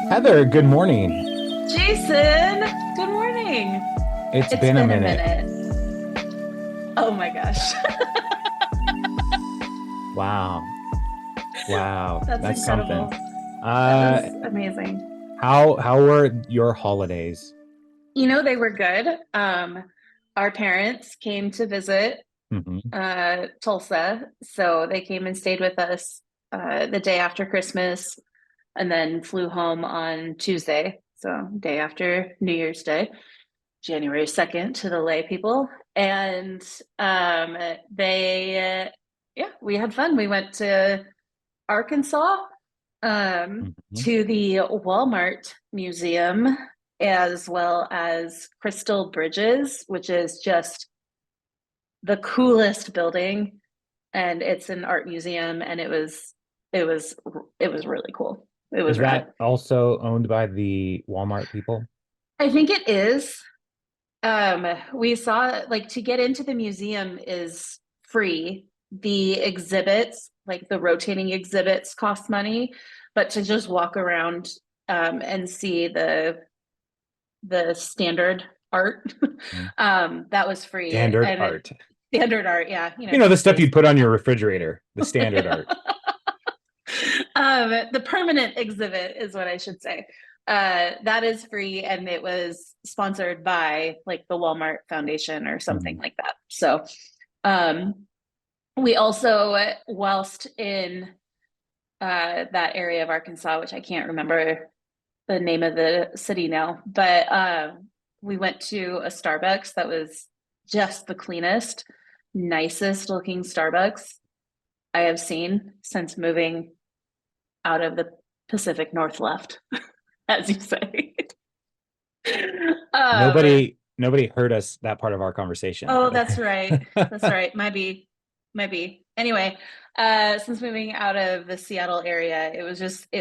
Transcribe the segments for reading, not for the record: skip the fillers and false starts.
Heather, good morning. Jason, good morning. It's It's been a been a minute. minute. Oh my gosh. Wow. Wow. That's That's something. incredible. That Uh, is amazing. how were your holidays? They were good. Our parents came to visit Hmm. Tulsa, so they came and stayed with us the day after Christmas and then flew home on Tuesday, so day after New Year's Day, January 2nd to the lay people. And um, yeah, we had fun. We went to Arkansas, Hmm. to the Walmart Museum, as well as Crystal Bridges, which is just the coolest building. And it's an art museum, and it was it was really cool. It was Is rad. that also owned by the Walmart people? I think it is. We saw like to get into the museum is free. The exhibits, like the rotating exhibits, cost money, but to just walk around and see the standard art, Mhm. that was free. Standard And art. standard art, yeah, You know, the just stuff you'd basic. put on your refrigerator, the standard Yeah. art. The permanent exhibit is what I should say. That is free, and it was sponsored by like the Walmart Foundation or something Mhm. like that. So, um, we also, whilst in that area of Arkansas, which I can't remember the name of the city now, but we went to a Starbucks that was just the cleanest, nicest looking Starbucks I have seen since moving out of the Pacific Northwest, as you say. um, Nobody heard us that part of our conversation. oh, that's right. That's right. Might be. Anyway, since moving out of the Seattle area, it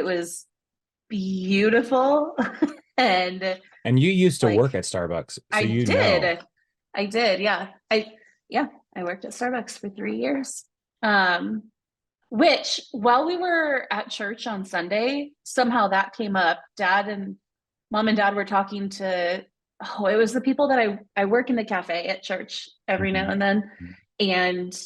was beautiful. And And you used to work like at Starbucks, so I you know. did. I did, yeah. Yeah, I worked at Starbucks for 3 years. Um, which while we were at church on Sunday, somehow that came up. Dad and mom and dad were talking to, oh, it was the people that I work in the cafe at church every now Mhm. and then. And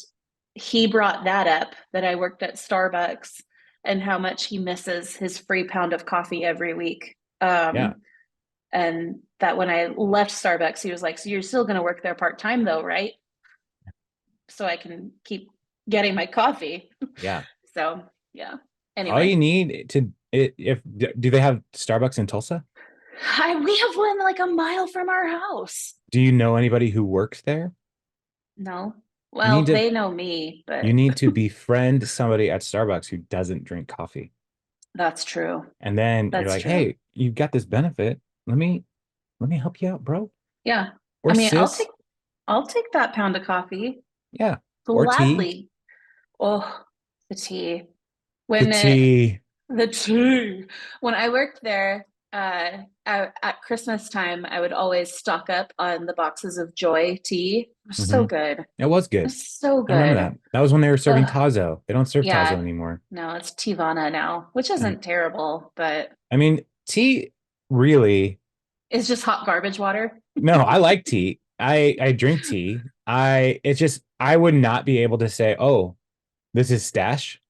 he brought that up, that I worked at Starbucks and how much he misses his free pound of coffee every week. Yeah. And that when I left Starbucks, he was like, "So you're still going to work there part time, though, right? So I can keep getting my coffee." Yeah. So, yeah. All you Anyway, need to if do they have Starbucks in Tulsa? we have one like a mile from our house. Do you know anybody who works there? No. You need Well, to they know me, you but need to befriend somebody at Starbucks who doesn't drink coffee. that's true. And then you're That's like, true. "Hey, you've got this benefit. Let me help you out, bro." Yeah. Or I mean, sis. I'll take that pound of coffee Yeah. Or tea. gladly. Oh, the tea. The When tea. the tea. When I worked there, at Christmas time, I would always stock up on the boxes of Joy tea. It was so Hmm. good. It was good. It's so I remember good. that. That was when they were serving Ugh, Tazo. They don't serve Tazo yeah. anymore. No, it's Tivana now, which And isn't terrible, but I mean, tea really, it's just hot garbage water. no, I like tea. I drink tea. It's just I would not be able to say, "Oh, this is stash."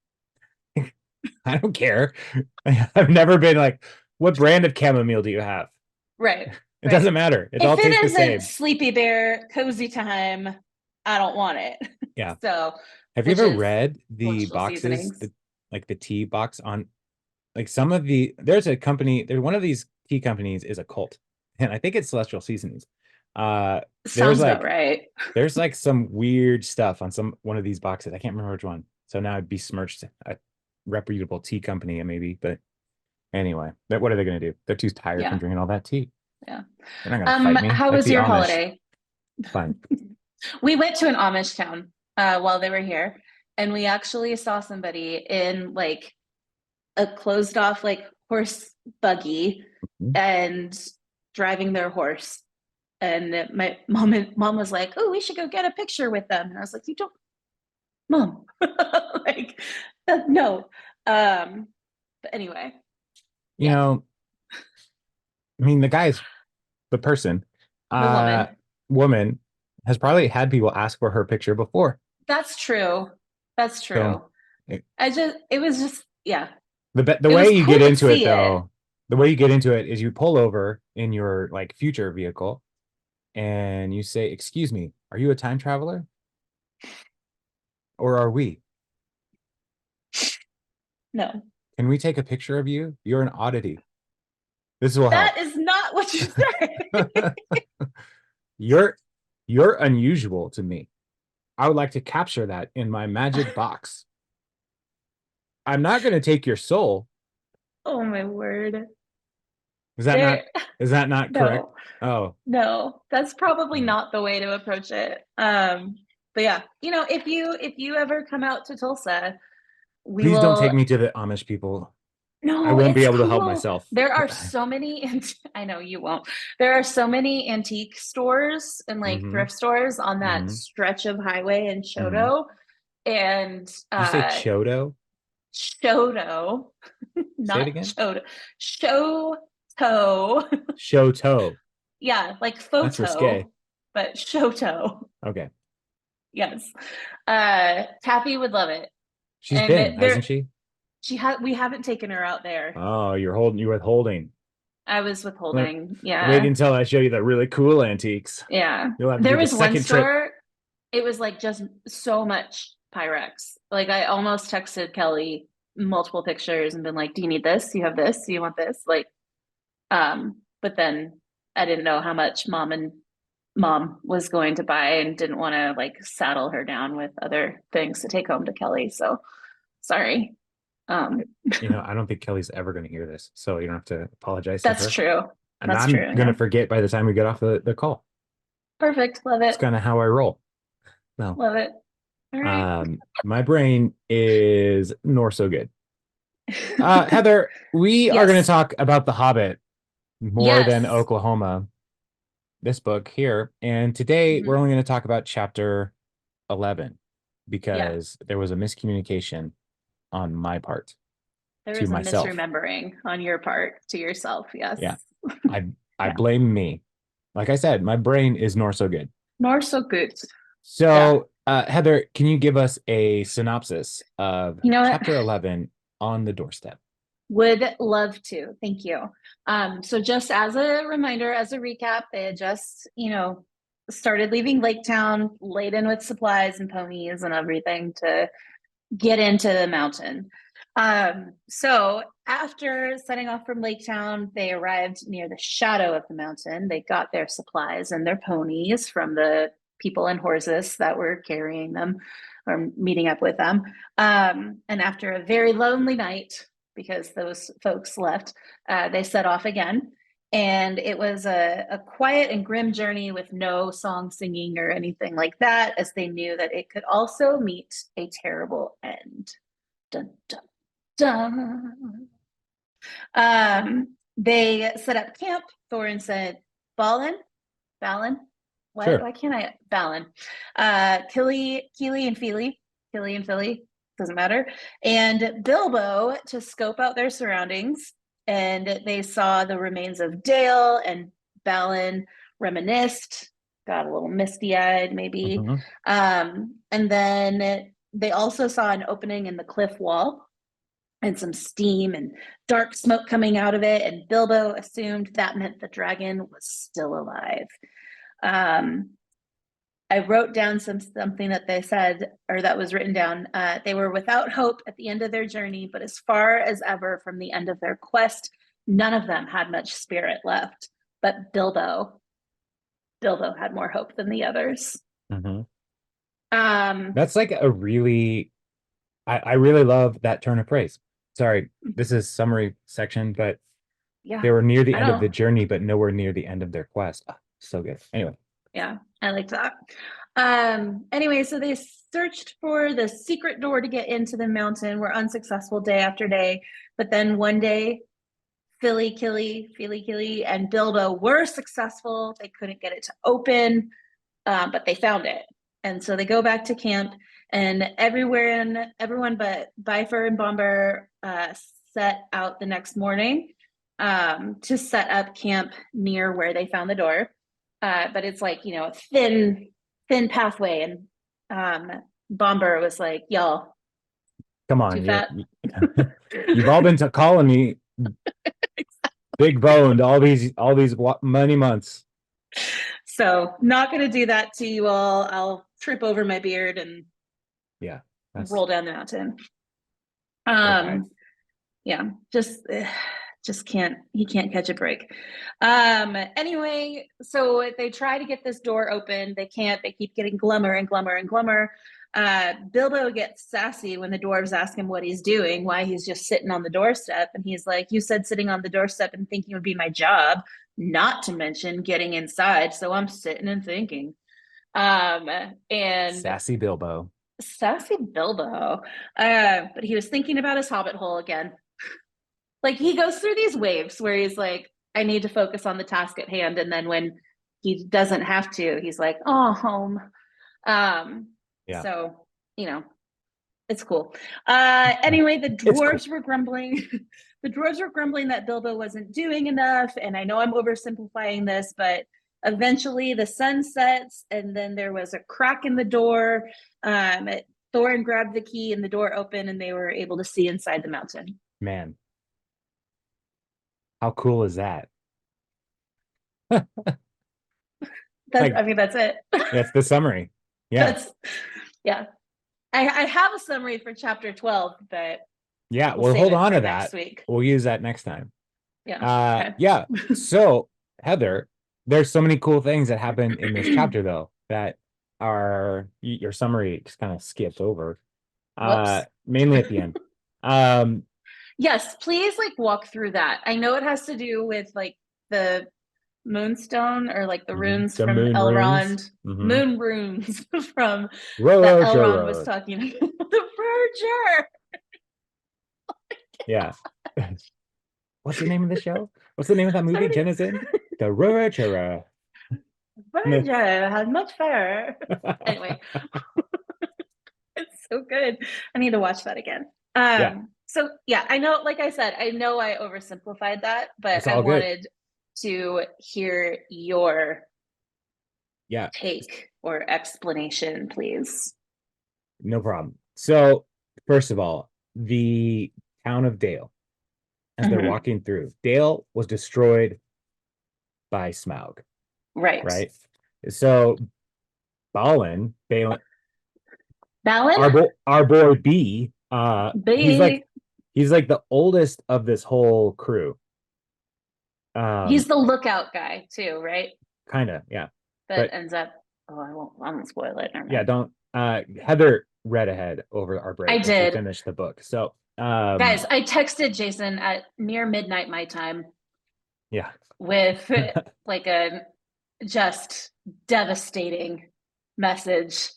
I don't care. I've never been like, "What brand of chamomile do you have?" Right, It right. doesn't matter. It If all it tastes the isn't same. Sleepy Bear, Cozy Time, I don't want it. Yeah. So, Have you which ever is read the celestial boxes, seasonings. like the tea box on like some of there's a company, there's one of these tea companies is a cult, and I think it's Celestial Seasonings. Uh, there's Sounds about like right. there's like some weird stuff on some one of these boxes. I can't remember which one. So now I'd besmirched a reputable tea company, maybe. But anyway, what are they going to do? They're too tired from Yeah, drinking all that tea. yeah. They're not going to fight me How like was the your Amish. holiday? Fine. We went to an Amish town while they were here, and we actually saw somebody in like a closed off like horse buggy and driving their horse. And my mom was like, "Oh, we should go get a picture with them." And I was like, "You don't, mom." Like, no. But anyway, You yeah, know, I mean, the person, the uh, woman. woman has probably had people ask for her picture before. That's true. That's So true. it, It was just, yeah, the it way was you cool get to into it see it. though, the way you get into it is you pull over in your like future vehicle and you say, "Excuse me, are you a time traveler or are we? No, Can we take a picture of you? You're an oddity. This will that help. is not what you said. you're you're unusual to me. I would like to capture that in my magic box. I'm not going to take your soul." Oh my word. Is that not There, is that not correct? no, Oh, no, that's probably mm. not the way to approach it. But yeah, if you ever come out to Tulsa, we Please don't take will. me to the Amish people. I No, won't be it's able to help cool. myself. There are so many, I know you won't. There are so many antique stores and like Mm-hmm. thrift stores on that Mm-hmm. stretch of highway in Mm-hmm. Did Shoto. And you say Chodo? Shoto, Say it not again. Shoto, Shoto. Shoto. Yeah, like That's risque. photo, but Shoto. Okay. Yes. Kathy would love it. She's And been, hasn't she? we haven't taken her out there. Oh, you're withholding. I was Let- withholding. Wait Yeah. until I show you the really cool antiques. Yeah. You'll have to There do the was one second trip. store, it was like just so much Pyrex. Like I almost texted Kelly multiple pictures and been like, "Do you need this? Do you have this? Do you want this?" Like, but then I didn't know how much mom was going to buy and didn't want to like saddle her down with other things to take home to Kelly. So sorry. Um, I don't think Kelly's ever going to hear this, so you don't have to apologize to that's her. true. And That's I'm true. going to Yeah. forget by the time we get off the call. Perfect. Love It's it. kind of how I roll. No, Love it. All right. my brain is nor so good. Heather, we are going to Yes. talk about The Hobbit more than Yes. Oklahoma, this book here. And today we're Mhm. only going to talk about chapter 11 Yeah. because there was a miscommunication on my part There to is a myself. misremembering on your part to yourself. Yes. Yeah, I Yeah. blame me. Like I said, my brain is nor so good. Nor so good. Yeah. So, Heather, can you give us a synopsis of You know what? chapter 11 on the doorstep? Would love to. Thank you. So just as a reminder, as a recap, they had just, started leaving Lake Town laden with supplies and ponies and everything to get into the mountain. So after setting off from Lake Town, they arrived near the shadow of the mountain. They got their supplies and their ponies from the people and horses that were carrying them or meeting up with them. And after a very lonely night, because those folks left, they set off again. And it was a quiet and grim journey with no song singing or anything like that, as they knew that it could also meet a terrible end. Dun, dun, dun. They set up camp. Thorin said, Balin, Balin, Sure. why can't I, Balin? Keely and Feely, Keely and Philly, doesn't matter. And Bilbo to scope out their surroundings. And they saw the remains of Dale, and Balin reminisced, got a little misty eyed, maybe. Mhm. And then they also saw an opening in the cliff wall and some steam and dark smoke coming out of it. And Bilbo assumed that meant the dragon was still alive. Um, I wrote down something that they said, or that was written down. They were without hope at the end of their journey, but as far as ever from the end of their quest, none of them had much spirit left. But Bilbo had more hope than the others. Mhm. Um, That's like a really, I really love that turn of phrase. Sorry, this is summary section, but yeah, they were near the I end of the know. journey, but nowhere near the end of their quest. Ah, so good. Anyway, Yeah, I like that. Anyway, so they searched for the secret door to get into the mountain, were unsuccessful day after day. But then one day, Philly Killy, and Bilbo were successful. They couldn't get it to open, but they found it. And so they go back to camp, and everyone but Bifer and Bomber set out the next morning to set up camp near where they found the door. But it's like, you know, a thin pathway. And Bomber was like, y'all, Come too on, fat. you've all been calling me big boned all these many months. So not going to do that to you all. I'll trip over my beard and Yeah, that's roll down the mountain. okay. Yeah, just can't, he can't catch a break. Anyway, so they try to get this door open. They can't. They keep getting glummer and glummer and glummer. Bilbo gets sassy when the dwarves ask him what he's doing, why he's just sitting on the doorstep. And he's like, you said sitting on the doorstep and thinking would be my job, not to mention getting inside. So I'm sitting and thinking. And Sassy Bilbo. sassy Bilbo. But he was thinking about his hobbit hole again. Like he goes through these waves where he's like, I need to focus on the task at hand. And then when he doesn't have to, he's like, oh, home. Um, Yeah, so, you know, it's cool. Anyway, the it's cool. dwarves were grumbling. The dwarves were grumbling that Bilbo wasn't doing enough. And I know I'm oversimplifying this, but eventually the sun sets and then there was a crack in the door. Thorin grabbed the key and the door opened and they were able to see inside the mountain. Man, how cool is that? Like, I mean, that's it. that's the summary. Yeah. That's, yeah. I have a summary for chapter 12, but Yeah, we'll well, save hold it on for to next that. week. We'll use that next time. Yeah. Okay. Yeah. So, Heather, there's so many cool things that happen in this chapter, though, that are your summary just kind of skipped over. Whoops. Mainly at the end. Um, Yes, please like walk through that. I know it has to do with like the moonstone or like the runes the from moon runes. Elrond, moon runes from that Elrond was Roger. talking about. The Verger. Yeah. What's the name of the show? What's the name of that movie Jen is in? The Roger. Verger has much fur. Anyway, it's so good. I need to watch that again. Yeah, So yeah, I know, like I said, I know I oversimplified that, but it's I all good. wanted to hear your Yeah, take or explanation, please. no problem. So, first of all, the town of Dale, as they're Mhm. walking through, Dale was destroyed by Smaug, Right. right? So, Balin, Balin? our boy B, B. he's like the oldest of this whole crew. He's Um, the lookout guy too, right? kind of, yeah. That But ends up, oh, I won't spoil it. Never yeah, mind. don't Heather read ahead over our I break and she did. finished the book. So Guys, I texted Jason at near midnight my time yeah. with like a just devastating message.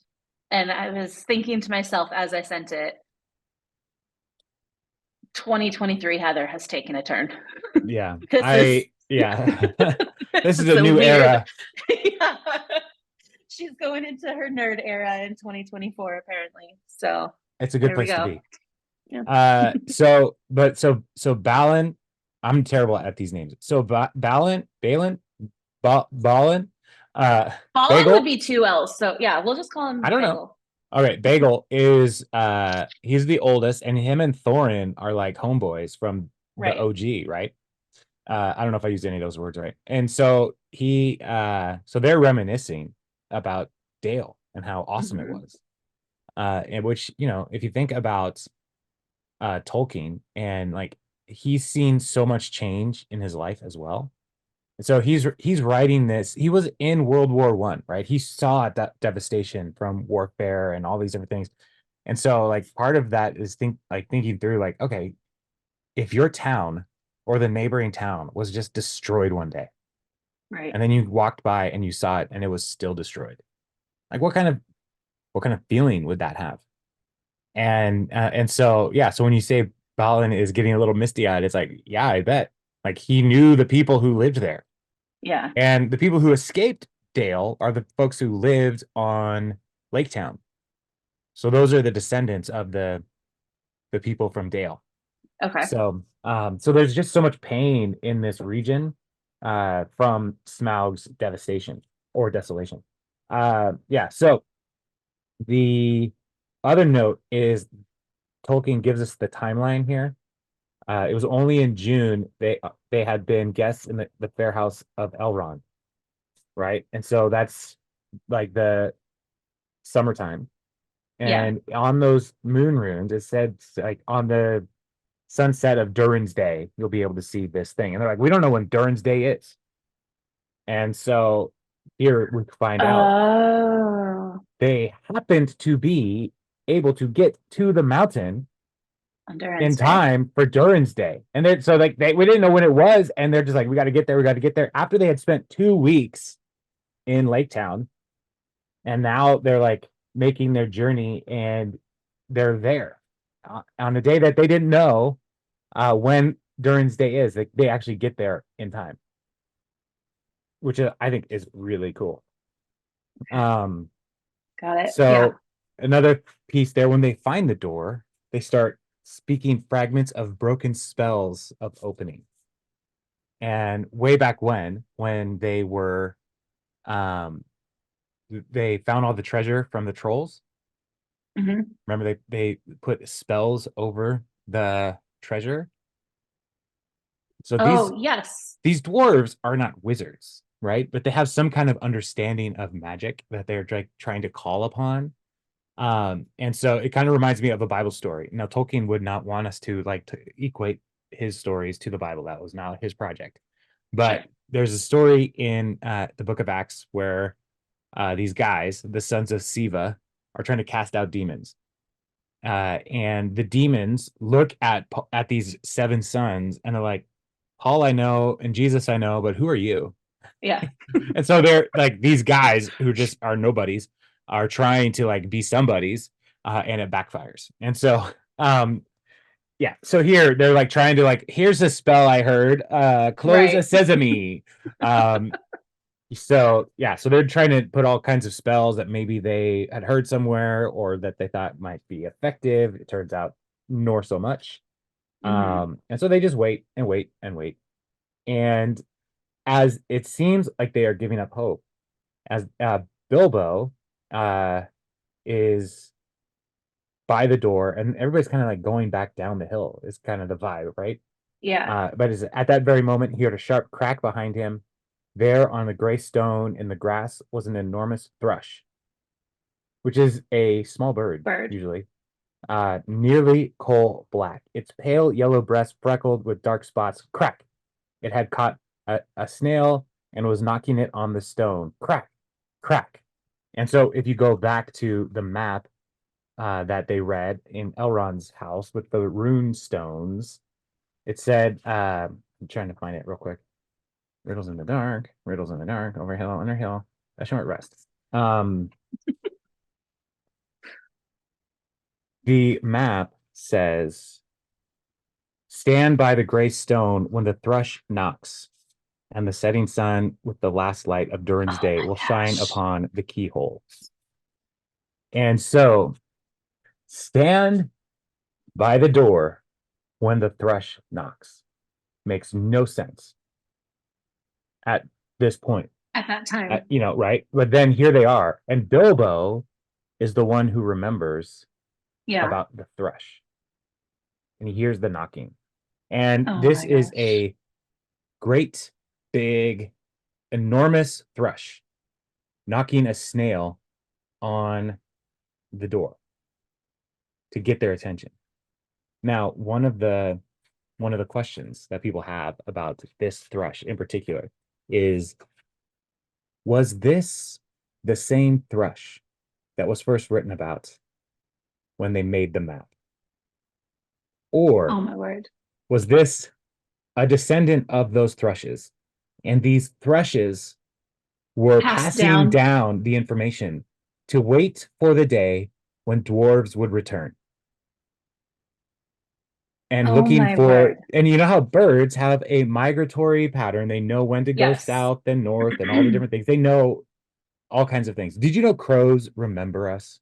And I was thinking to myself as I sent it, 2023 Heather has taken a turn. Yeah. This is This this is is a a new weird. era. Yeah. She's going into her nerd era in 2024 apparently. So It's a good there we place to go. be. Yeah. So Balin, I'm terrible at these names. So Balin, uh Ballin would Bagel. be two L's. So yeah, we'll just call I him don't know. Bagel. All right, Bagel is he's the oldest, and him and Thorin are like homeboys from the Right. OG, right? I don't know if I used any of those words right. And so so they're reminiscing about Dale and how awesome it Mhm. was. In which, if you think about Tolkien, and like he's seen so much change in his life as well. And so he's writing this. He was in World War I, right? He saw that devastation from warfare and all these different things. And so like part of that is thinking through like, okay, if your town or the neighboring town was just destroyed one day, Right. and then you walked by and you saw it and it was still destroyed, like what kind of feeling would that have? And so yeah, so when you say Balin is getting a little misty eyed, it's like, yeah, I bet. Like he knew the people who lived there. Yeah. And the people who escaped Dale are the folks who lived on Lake Town. So those are the descendants of the people from Dale. Okay. So there's just so much pain in this region from Smaug's devastation or desolation. Yeah. So the other note is Tolkien gives us the timeline here. It was only in June they had been guests in the fair house of Elrond, right? And so that's like the summertime. Yeah. And on those moon runes, it said like on the sunset of Durin's day, you'll be able to see this thing. And they're like, we don't know when Durin's day is. And so here we find out Oh, they happened to be able to get to the mountain in endurance day. time for Durin's day. And then so like we didn't know when it was, and they're just like, we got to get there, we got to get there. After they had spent 2 weeks in Lake Town, and now they're like making their journey, and they're there on a day that they didn't know when Durin's day is. They actually get there in time, which I think is really cool. Um, Got it. Yeah. so another piece there, when they find the door, they start speaking fragments of broken spells of opening. And way back when um, they found all the treasure from the trolls. Hmm. Remember they put spells over the treasure. So Oh, yes. these dwarves are not wizards, right? But they have some kind of understanding of magic that they're trying to call upon. And so it kind of reminds me of a Bible story. Now, Tolkien would not want us to like to equate his stories to the Bible. That was not his project. Sure. But there's a story in the Book of Acts where these guys, the sons of Siva, are trying to cast out demons. And the demons look at these seven sons and they're like, Paul I know and Jesus I know, but who are you? Yeah. And so they're like these guys who just are nobodies are trying to like be somebodies, and it backfires. And so yeah, so here they're like trying to like, here's a spell I heard, close a Right. sesame. So yeah, so they're trying to put all kinds of spells that maybe they had heard somewhere or that they thought might be effective. It turns out nor so much. Hmm. And so they just wait and wait and wait. And as it seems like they are giving up hope, as Bilbo uh, is by the door, and everybody's kind of like going back down the hill. Is kind of the vibe, right? Yeah. But is at that very moment, he heard a sharp crack behind him. There, on the gray stone in the grass, was an enormous thrush, which is a small bird, Bird. usually, nearly coal black. Its pale yellow breast freckled with dark spots. Crack! It had caught a snail and was knocking it on the stone. Crack! Crack! And so, if you go back to the map that they read in Elrond's house with the rune stones, it said, I'm trying to find it real quick. Riddles in the dark, riddles in the dark, over hill, under hill, a short rest. The map says, stand by the gray stone when the thrush knocks, and the setting sun with the last light of Durin's Oh day my will shine gosh. upon the keyhole. And so stand by the door when the thrush knocks. Makes no sense at this point. At that time. Right? But then here they are. And Bilbo is the one who remembers Yeah. about the thrush. And he hears the knocking. And Oh this my is gosh. a great, big, enormous thrush knocking a snail on the door to get their attention. Now, one of the questions that people have about this thrush in particular is, was this the same thrush that was first written about when they made the map? Oh Or my word. was this a descendant of those thrushes? And these thrushes were Passed passing down. down the information to wait for the day when dwarves would return. and Oh looking my for, word. and you know how birds have a migratory pattern. They know when to go Yes. south and north and all the different things. They know all kinds of things. Did you know crows remember us?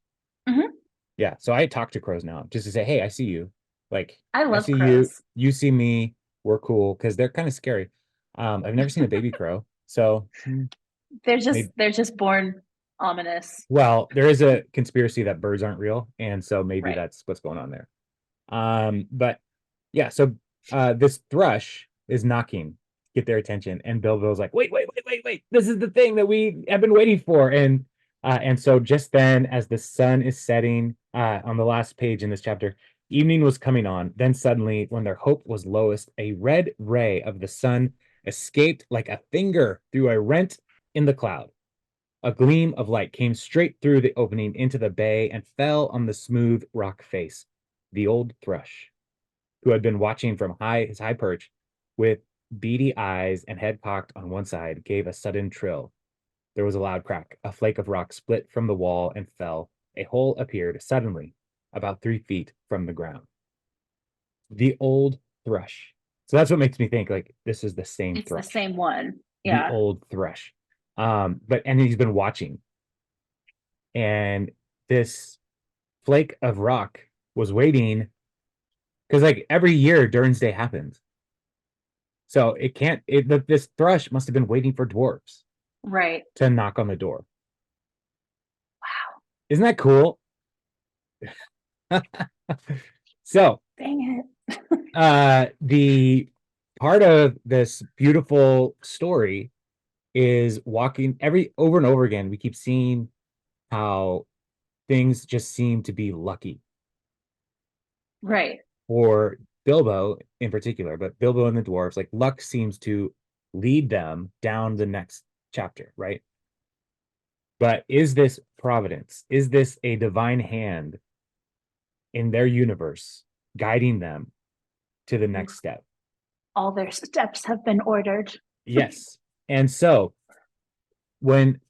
Mhm. Yeah. So I talk to crows now just to say, hey, I see you. Like, I I love see you. crows. You see me. We're cool because they're kind of scary. I've never seen a baby crow. So maybe, They're just born ominous. well, there is a conspiracy that birds aren't real. And so maybe Right. that's what's going on there. But yeah, so this thrush is knocking, get their attention, and Bilbo's like, wait, wait, wait, wait, wait, this is the thing that we have been waiting for. And so just then, as the sun is setting on the last page in this chapter, evening was coming on. Then suddenly, when their hope was lowest, a red ray of the sun escaped like a finger through a rent in the cloud. A gleam of light came straight through the opening into the bay and fell on the smooth rock face. The old thrush, who had been watching from his high perch with beady eyes and head cocked on one side, gave a sudden trill. There was a loud crack. A flake of rock split from the wall and fell. A hole appeared suddenly, about 3 feet from the ground. The old thrush. So that's what makes me think like this is the same It's the thrush. same one. The Yeah. old thrush. But and he's been watching, and this flake of rock was waiting because like every year Durin's Day happens. So it can't this thrush must have been waiting for dwarves Right. to knock on the door. Wow. Isn't that cool? So Dang the part of this beautiful story is walking every over and over again. We keep seeing how things just seem to be lucky it. Right. for Bilbo in particular, but Bilbo and the dwarves, like luck seems to lead them down the next chapter, right? But is this providence? Is this a divine hand in their universe guiding them to the next step? All their steps have been ordered. Yes. And so when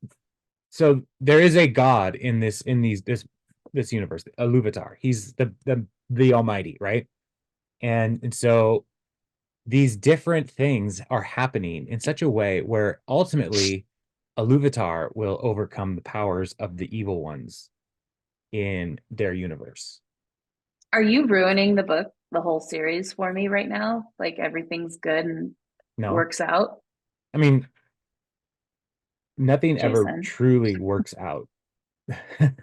so there is a god in this universe, a Luvatar. He's the Almighty, right? And so these different things are happening in such a way where ultimately a Luvatar will overcome the powers of the evil ones in their universe. Are you ruining the book, the whole series for me right now? Like everything's good and No, works out? I mean, nothing ever Jason. truly works out.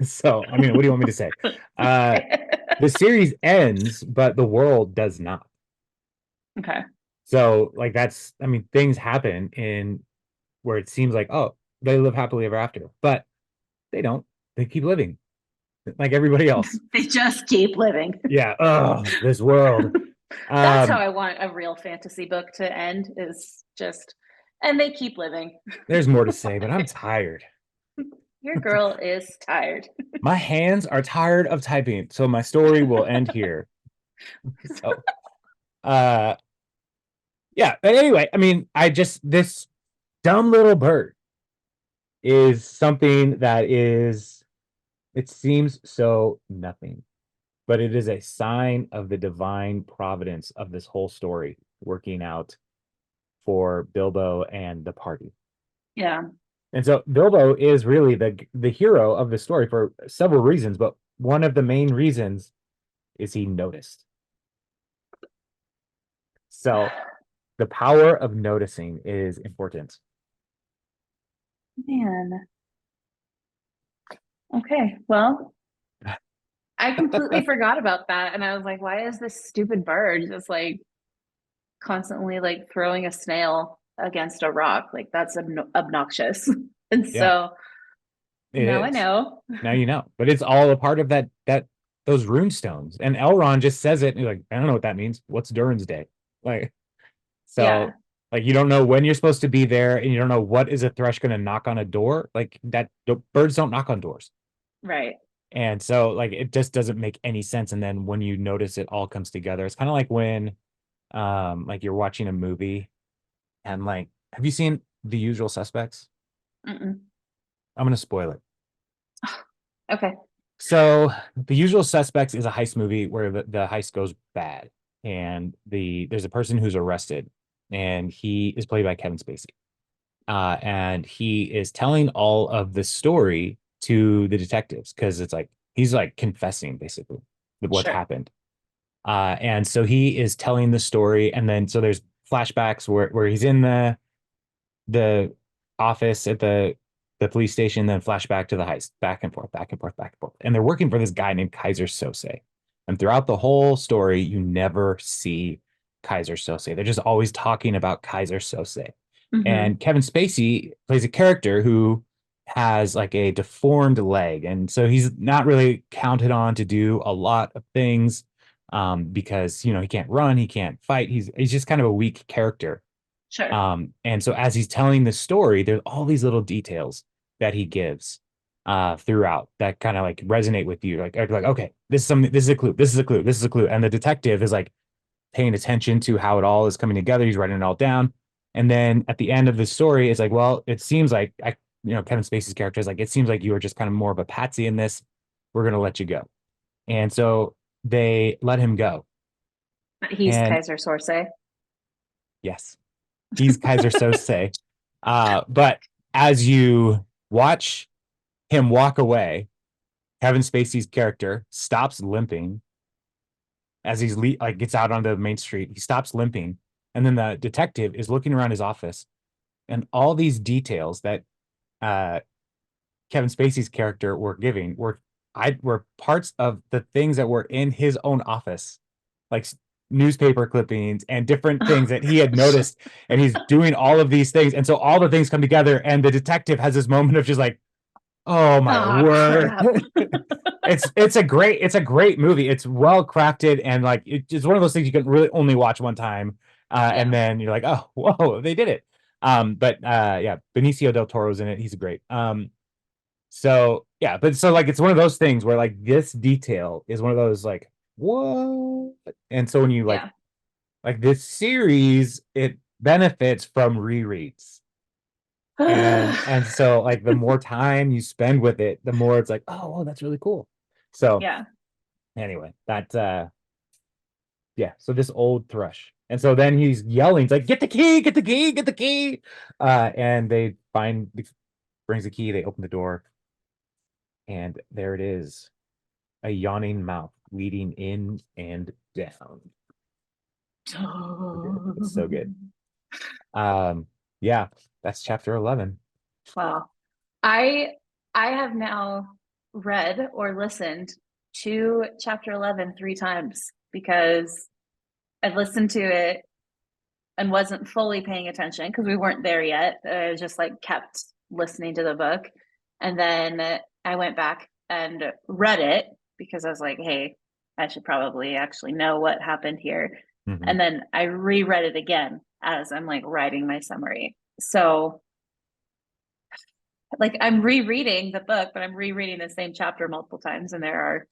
So, I mean, what do you want me to say? Uh, the series ends, but the world does not. Okay. So, like, that's, I mean, things happen in where it seems like, oh, they live happily ever after, but they don't. They keep living like everybody else. They just keep living. Yeah. Oh, this world. That's how Um, I want a real fantasy book to end is just, and they keep living. there's more to say, but I'm tired. Your girl is tired. My hands are tired of typing, so my story will end here. So, uh, yeah. But anyway, I mean, I just this dumb little bird is something that is, it seems so nothing, but it is a sign of the divine providence of this whole story working out for Bilbo and the party. Yeah. And so Bilbo is really the hero of the story for several reasons, but one of the main reasons is he noticed. So the power of noticing is important. Man. Okay. Well, I completely forgot about that. And I was like, why is this stupid bird just like constantly like throwing a snail against a rock? Like that's obnoxious. And Yeah, so it now I is. know. Now you know. But it's all a part of that those rune stones. And Elrond just says it and you're like, I don't know what that means. What's Durin's Day? Like, Yeah. so like you don't know when you're supposed to be there and you don't know what is a thrush going to knock on a door. Like that the birds don't knock on doors. Right. And so like it just doesn't make any sense. And then when you notice it all comes together, it's kind of like when like you're watching a movie and like have you seen The Usual Suspects? Mm-mm. I'm gonna spoil it. Okay. So The Usual Suspects is a heist movie where the heist goes bad and there's a person who's arrested, and he is played by Kevin Spacey. And he is telling all of the story to the detectives because it's like he's like confessing basically with what Sure. happened. And so he is telling the story, and then so there's flashbacks where he's in the office at the police station, then flashback to the heist, back and forth, back and forth, back and forth. And they're working for this guy named Kaiser Sose. And throughout the whole story, you never see Kaiser Sose. They're just always talking about Kaiser Sose. Hmm. And Kevin Spacey plays a character who has like a deformed leg. And so he's not really counted on to do a lot of things because, he can't run, he can't fight. He's just kind of a weak character. Sure. And so as he's telling the story, there's all these little details that he gives throughout that kind of like resonate with you. Like, okay, this is something, this is a clue, this is a clue, this is a clue. And the detective is like paying attention to how it all is coming together. He's writing it all down. And then at the end of the story, it's like, well, it seems like Kevin Spacey's character is like, it seems like you were just kind of more of a patsy in this. We're gonna let you go. And so they let him go. But he's And Kaiser Sorsay. yes, he's Kaiser Sose. But as you watch him walk away, Kevin Spacey's character stops limping as like gets out onto the main street. He stops limping, and then the detective is looking around his office, and all these details that uh, Kevin Spacey's character were giving were parts of the things that were in his own office, like newspaper clippings and different things Oh that he had gosh. noticed, and he's doing all of these things, and so all the things come together, and the detective has this moment of just like, oh my Oh word. crap. It's a great movie. It's well crafted, and like it's one of those things you can really only watch one time, and Yeah. then you're like, oh whoa, they did it. But yeah, Benicio del Toro's in it. He's great. So yeah, but so like it's one of those things where like this detail is one of those like whoa. And so when you Yeah. like this series, it benefits from rereads. And so like the more time you spend with it, the more it's like, oh, that's really cool. So Yeah. anyway, yeah, so this old thrush. And so then he's yelling, it's like, get the key, get the key, get the key. And they brings the key, they open the door, and there it is, a yawning mouth leading in and down. So good. It's so good. Um, yeah, that's chapter 11. Wow. I I have now read or listened to chapter 11 3 times because I listened to it and wasn't fully paying attention because we weren't there yet. I just like kept listening to the book. And then I went back and read it because I was like, hey, I should probably actually know what happened here. Mhm. And then I reread it again as I'm like writing my summary. So like I'm rereading the book, but I'm rereading the same chapter multiple times, and there are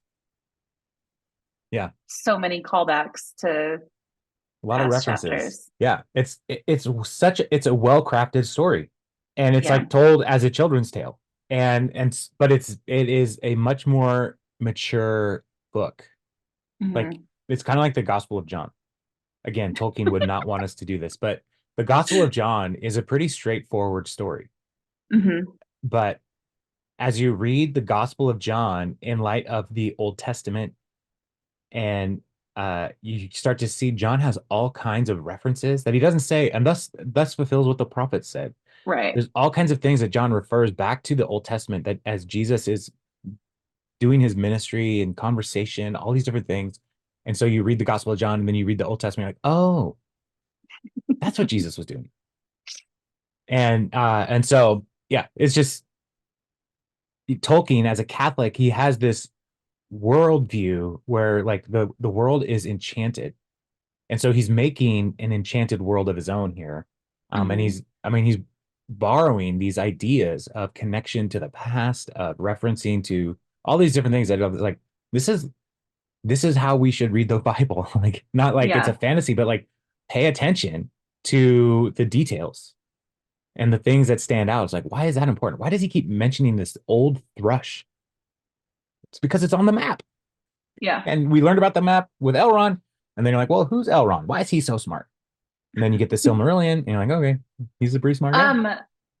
Yeah, so many callbacks to a lot of past references. chapters. Yeah, it's a well-crafted story, and it's Yeah. like told as a children's tale, but it is a much more mature book. Like Hmm. it's kind of like the Gospel of John. Again, Tolkien would not want us to do this, but the Gospel of John is a pretty straightforward story. Hmm. But as you read the Gospel of John in light of the Old Testament, and you start to see John has all kinds of references that he doesn't say, and thus fulfills what the prophets said. Right. There's all kinds of things that John refers back to the Old Testament that as Jesus is doing his ministry and conversation, all these different things. And so you read the Gospel of John and then you read the Old Testament, you're like, oh, that's what Jesus was doing. And so yeah, it's just Tolkien as a Catholic, he has this worldview where like the world is enchanted. And so he's making an enchanted world of his own here. And Hmm. he's borrowing these ideas of connection to the past, of referencing to all these different things that are like, this is this is how we should read the Bible. Like, not like it's a Yeah. fantasy, but like pay attention to the details and the things that stand out. It's like, why is that important? Why does he keep mentioning this old thrush? It's because it's on the map. Yeah. And we learned about the map with Elrond. And then you're like, well, who's Elrond? Why is he so smart? And then you get the Silmarillion, and you're like, okay, he's a pretty smart guy. Um,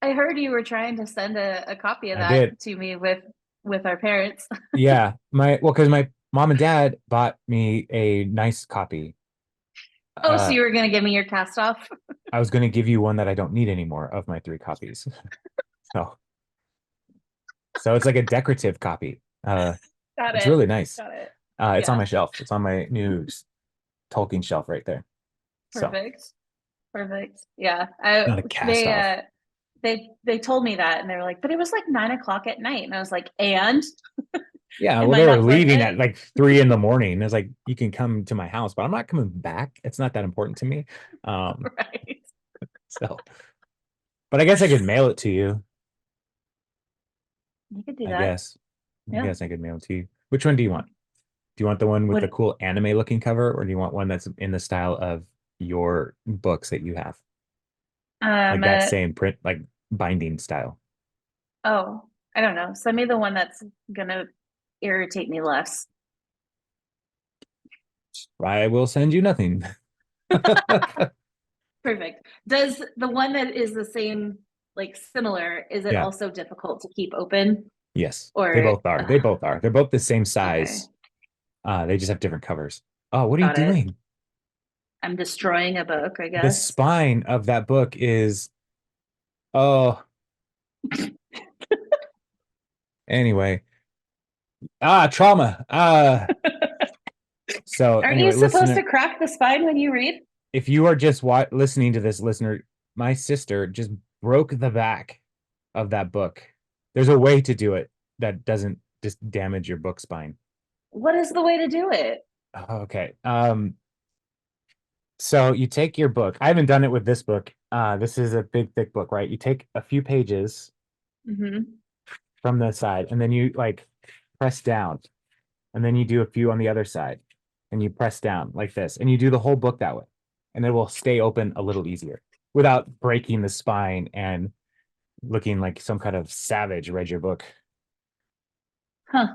I heard you were trying to send a copy of I that did. to me with our parents. Yeah. Because my mom and dad bought me a nice copy. Oh, so Uh, you were gonna give me your cast off? I was going to give you one that I don't need anymore of my 3 copies. So, so it's like a decorative copy. Got It's it. really nice. Got it. It's on Yeah, my shelf. It's on my new Tolkien shelf right there. So, perfect. Perfect. Yeah. I not a cast off. they told me that and they were like, but it was like 9 o'clock at night. And I was like, and Yeah, am well, I they were not worth leaving it? at like 3 in the morning. It's like you can come to my house, but I'm not coming back. It's not that important to me. Um, Right. so, but I guess I could mail it to you. You could do I that. guess. I Yeah. guess I could mail it to you. Which one do you want? Do you want the one with the Would cool anime looking cover, or do you want one that's in the style of your books that you have? um Like that same print, like binding style. oh, I don't know. Send me the one that's gonna irritate me less. I will send you nothing. Perfect. Does the one that is the same, like similar, is it Yeah. also difficult to keep open? Yes. They Or both are. They both are. They're both the same okay, size. They just have different covers. Oh, what are you got it. doing? I'm destroying a book, I The guess. spine of that book is, oh, anyway. Trauma. So Aren't you anyway, supposed to listener, crack the spine when you read? if you are just listening to this, listener, my sister just broke the back of that book. There's a way to do it that doesn't just damage your book spine. What is the way to do it? Okay. So you take your book. I haven't done it with this book. This is a big, thick book, right? You take a few pages Hmm. from the side, and then you like press down, and then you do a few on the other side, and you press down like this, and you do the whole book that way, and it will stay open a little easier without breaking the spine and looking like some kind of savage read your book. Huh.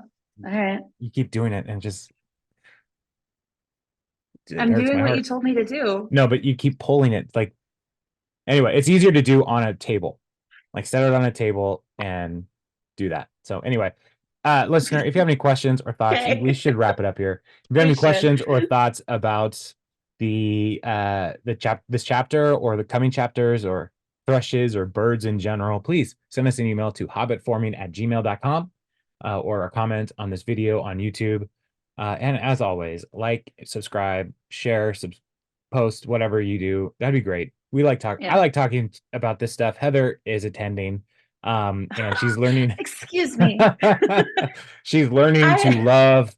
All right. You keep doing it, and just it I'm hurts doing my what you heart. told me to do. No, but you keep pulling it. Like anyway, it's easier to do on a table. Like set it on a table and do that. So anyway, listener, if you have any questions or thoughts, we Okay. should wrap it up here. If you have We any should. questions or thoughts about this chapter or the coming chapters or thrushes or birds in general, please send us an email to hobbitforming@gmail.com or a comment on this video on YouTube. And as always, like, subscribe, share, post, whatever you do. That'd be great. I Yeah. like talking about this stuff. Heather is attending, and she's learning. Excuse me. She's learning to I love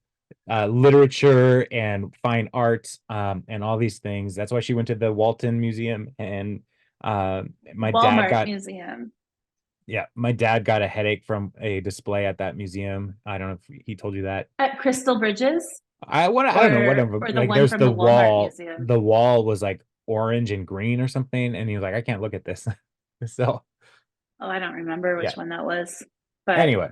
literature and fine art, and all these things. That's why she went to the Walton Museum, and uh, my dad Walmart got Museum yeah, my dad got a headache from a display at that museum. I don't know if he told you that. at Crystal Bridges I don't know what of or the like one there's from the Walmart Museum. the wall was like orange and green or something, and he was like, I can't look at this. So Oh, I don't remember yeah. which one that was. But Anyway,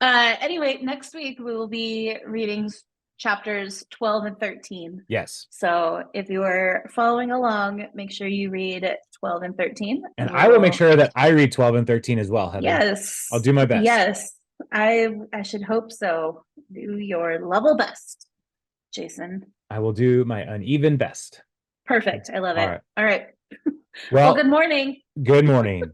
anyway, next week we will be reading chapters 12 and 13. yes. So if you are following along, make sure you read 12 and 13 And and we I will make will sure that I read 12 and 13 as well, Heather. I'll yes. do my best. Yes. I should hope so. Do your level best, Jason. I will do my uneven best. Perfect. I love All it. right. All right. Well, Well, good morning. good morning.